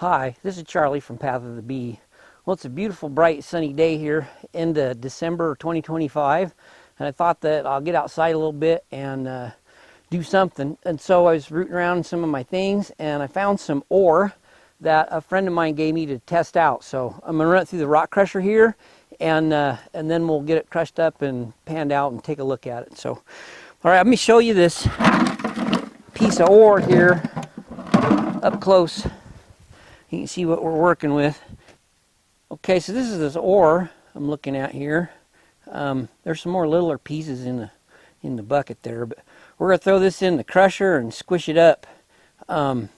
Hi, this is Charlie from Path of the Bee. Well, it's a beautiful, bright, sunny day here into December 2025, and I thought that I'll get outside a little bit and do something. And so I was rooting around in some of my things, and I found some ore that a friend of mine gave me to test out. So I'm going to run it through the rock crusher here, and then we'll get it crushed up and panned out and take a look at it. So, all right, let me show you this piece of ore here up close. You can see what we're working with. Okay, so this is this ore I'm looking at here. There's some more littler pieces in the bucket there, but we're gonna throw this in the crusher and squish it up, and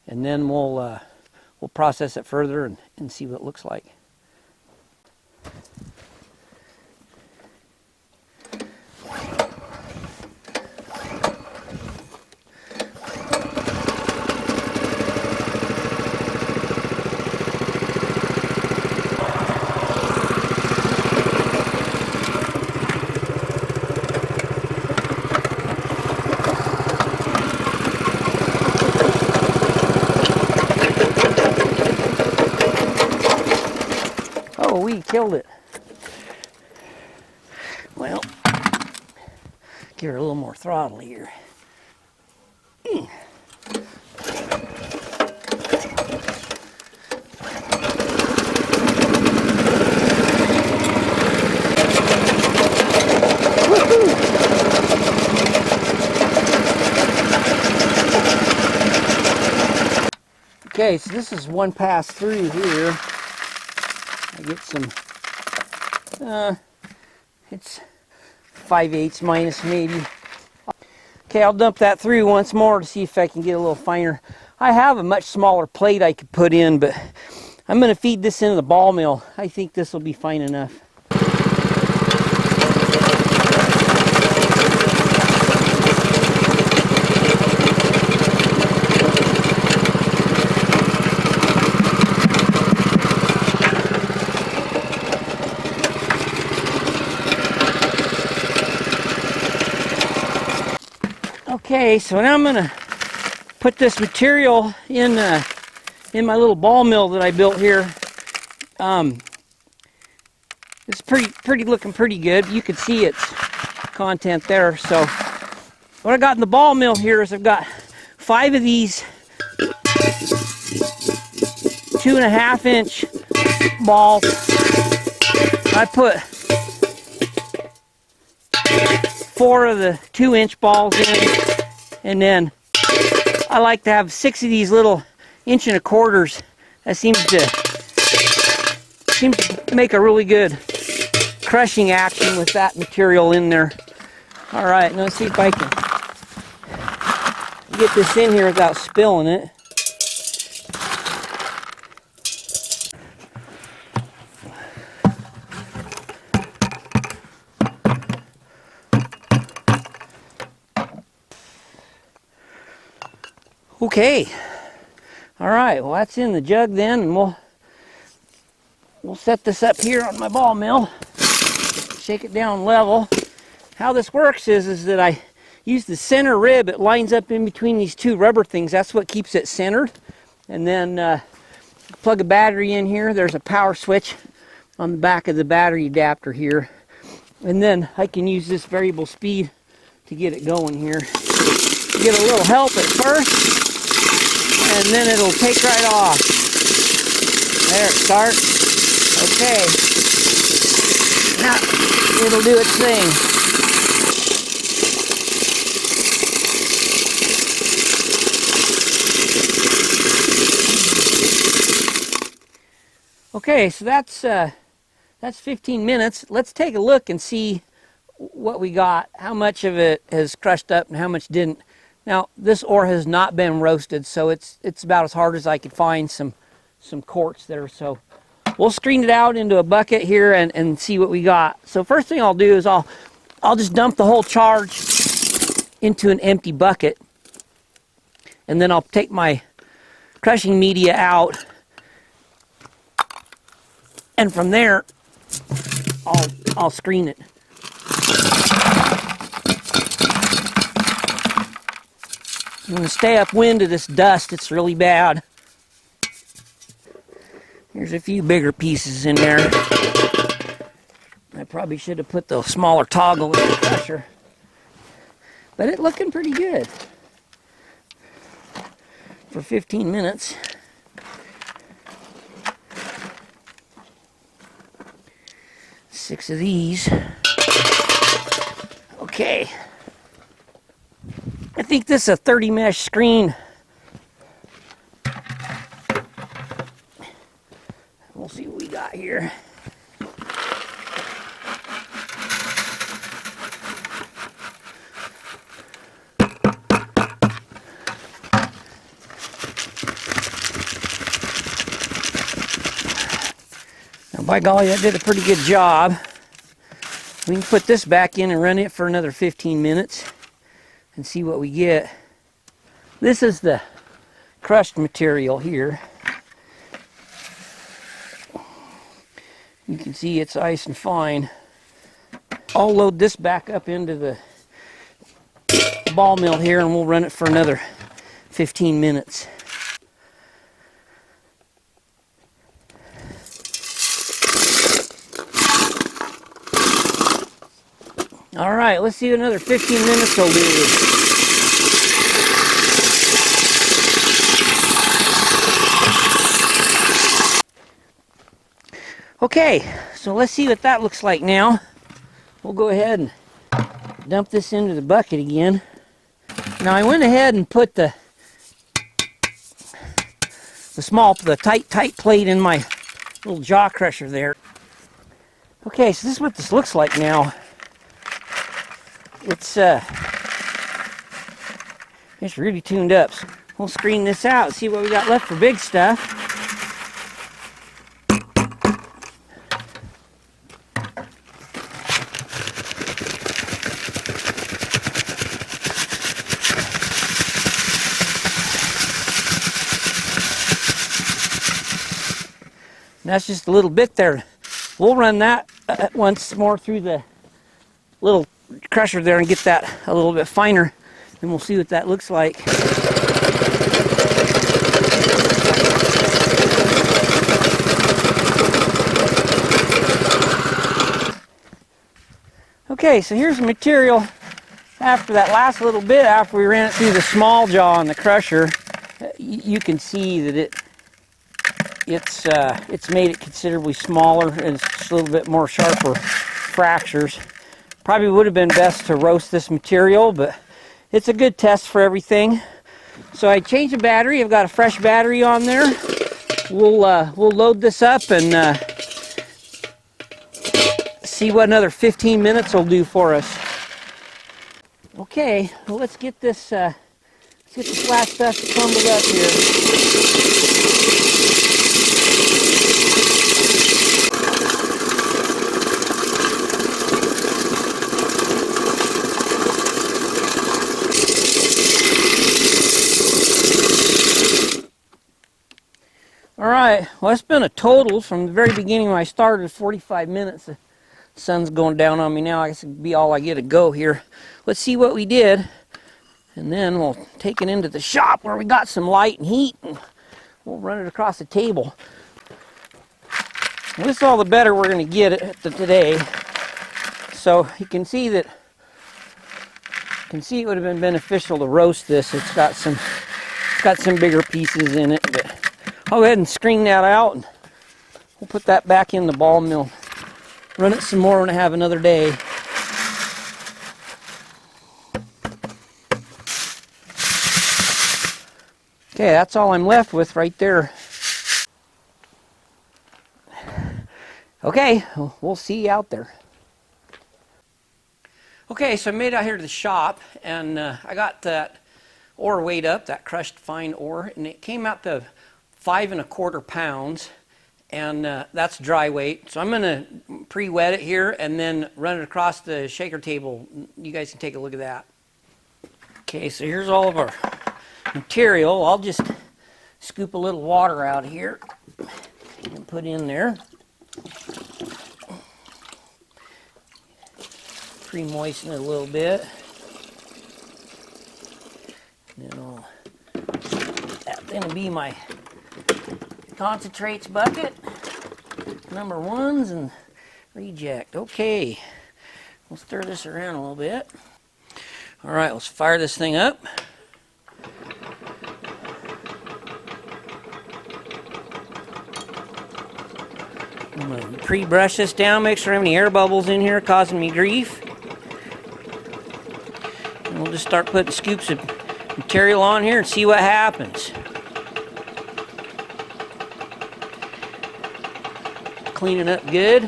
then we'll process it further and see what it looks like. Oh, we killed it. Well, give her a little more throttle here. Okay, so this is one pass through here. I get some, it's 5/8 minus maybe. Okay, I'll dump that through once more to see if I can get a little finer. I have a much smaller plate I could put in, but I'm going to feed this into the ball mill. I think this will be fine enough. Okay, so now I'm gonna put this material in my little ball mill that I built here. It's looking pretty good. You can see its content there. So what I got in the ball mill here is I've got 5 of these 2.5 inch balls. I put 4 of the 2-inch balls in, and then I like to have 6 of these little 1.25 inch. That seems to make a really good crushing action with that material in there. All right, now let's see if I can get this in here without spilling it. Okay, all right, well that's in the jug then, and we'll set this up here on my ball mill, shake it down level. How this works is that I use the center rib. It lines up in between these 2 rubber things. That's what keeps it centered. And then plug a battery in here. There's a power switch on the back of the battery adapter here. And then I can use this variable speed to get it going here. Get a little help at first, and then it'll take right off. There it starts. Okay. Now it'll do its thing. Okay, so that's 15 minutes. Let's take a look and see what we got, how much of it has crushed up and how much didn't. Now, this ore has not been roasted, so it's about as hard as I could find some quartz there. So we'll screen it out into a bucket here and see what we got. So first thing I'll do is I'll just dump the whole charge into an empty bucket, and then I'll take my crushing media out, and from there I'll screen it. I'm going to stay upwind of this dust. It's really bad. Here's a few bigger pieces in there. I probably should have put the smaller toggle in the crusher. But it's looking pretty good for 15 minutes. Six of these. Okay. I think this is a 30 mesh screen. We'll see what we got here. Now, by golly, that did a pretty good job. We can put this back in and run it for another 15 minutes and see what we get. This is the crushed material here. You can see it's nice and fine. I'll load this back up into the ball mill here and we'll run it for another 15 minutes. All right, let's see what another 15 minutes will do. Okay, so let's see what that looks like now. We'll go ahead and dump this into the bucket again. Now I went ahead and put the tight plate in my little jaw crusher there. Okay, so this is what this looks like now. It's really tuned up. So we'll screen this out and see what we got left for big stuff. That's just a little bit there. We'll run that once more through the little crusher there and get that a little bit finer, and we'll see what that looks like. Okay, so here's the material after that last little bit, after we ran it through the small jaw on the crusher. You can see that it's made it considerably smaller and it's just a little bit more sharper fractures. Probably would have been best to roast this material, but it's a good test for everything. So I changed the battery. I've got a fresh battery on there. We'll load this up and see what another 15 minutes will do for us. Okay, well, let's get this flat stuff crumbled up here. All right, well, it's been a total from the very beginning when I started, 45 minutes. The sun's going down on me now. I guess it'll be all I get to go here. Let's see what we did, and then we'll take it into the shop where we got some light and heat, and we'll run it across the table. Well, this is all the better we're going to get it today. So you can see that. It would have been beneficial to roast this. It's got some bigger pieces in it, but I'll go ahead and screen that out, and we'll put that back in the ball mill. Run it some more when I have another day. Okay, that's all I'm left with right there. Okay, we'll see you out there. Okay, so I made it out here to the shop, and I got that ore weighed up, that crushed fine ore, and it came out to 5 1/4 pounds, and that's dry weight. So I'm going to pre-wet it here and then run it across the shaker table. You guys can take a look at that. Okay, so here's all of our material. I'll just scoop a little water out here and put in there. Pre-moisten it a little bit. Then that's going to be my concentrates bucket, number ones, and reject. Okay, we'll stir this around a little bit. All right, let's fire this thing up. I'm going to pre-brush this down, make sure I don't have any air bubbles in here causing me grief. And we'll just start putting scoops of material on here and see what happens. Cleaning up good.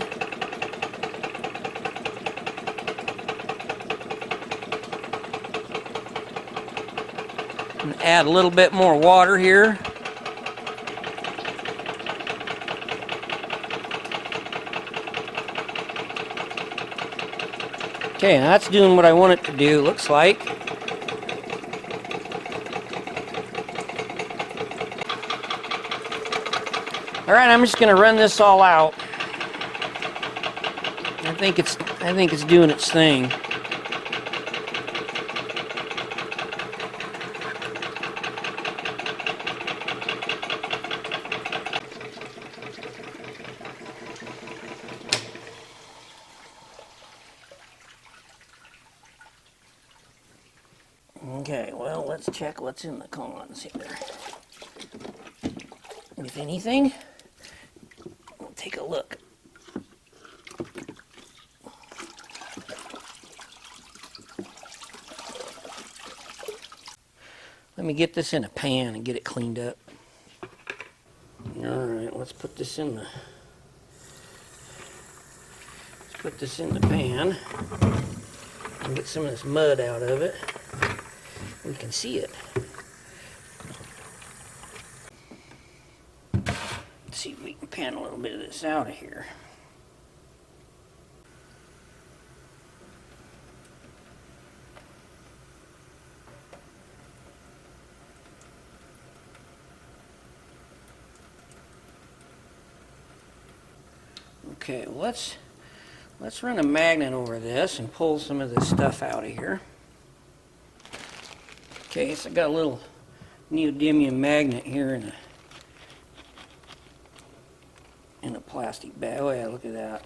And add a little bit more water here. Okay, now that's doing what I want it to do, looks like. All right, I'm just going to run this all out. I think it's doing its thing. Okay, well, let's check what's in the cons here. If anything, we'll take a look. Let me get this in a pan and get it cleaned up. All right, let's put this in the pan and get some of this mud out of it. We can see it. Let's see if we can pan a little bit of this out of here. Okay, well, let's run a magnet over this and pull some of this stuff out of here. Okay, so I got a little neodymium magnet here in a plastic bag. Oh yeah, look at that.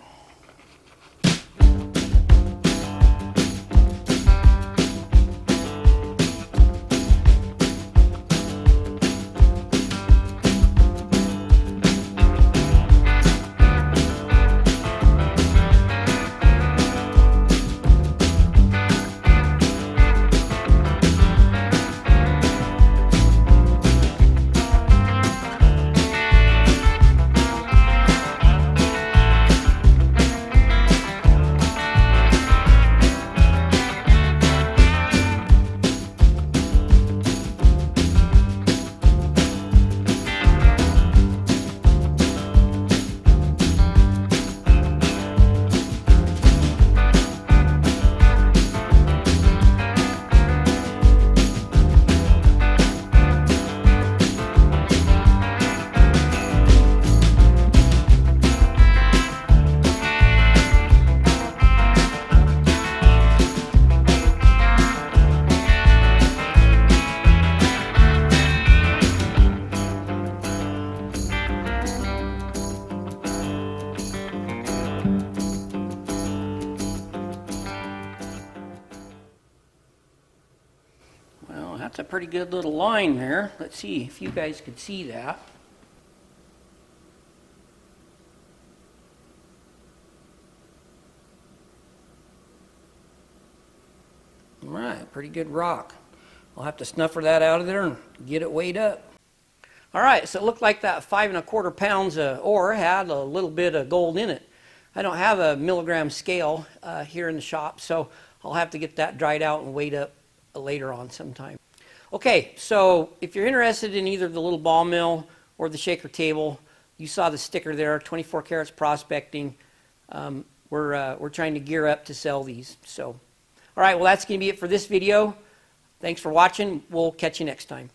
That's a pretty good little line there. Let's see if you guys could see that. All right, pretty good rock. I'll have to snuffer that out of there and get it weighed up. All right, so it looked like that 5 1/4 pounds of ore had a little bit of gold in it. I don't have a milligram scale here in the shop, so I'll have to get that dried out and weighed up later on sometime. Okay, so if you're interested in either the little ball mill or the shaker table, you saw the sticker there, 24 Carats Prospecting. We're trying to gear up to sell these. So, all right, well, that's going to be it for this video. Thanks for watching. We'll catch you next time.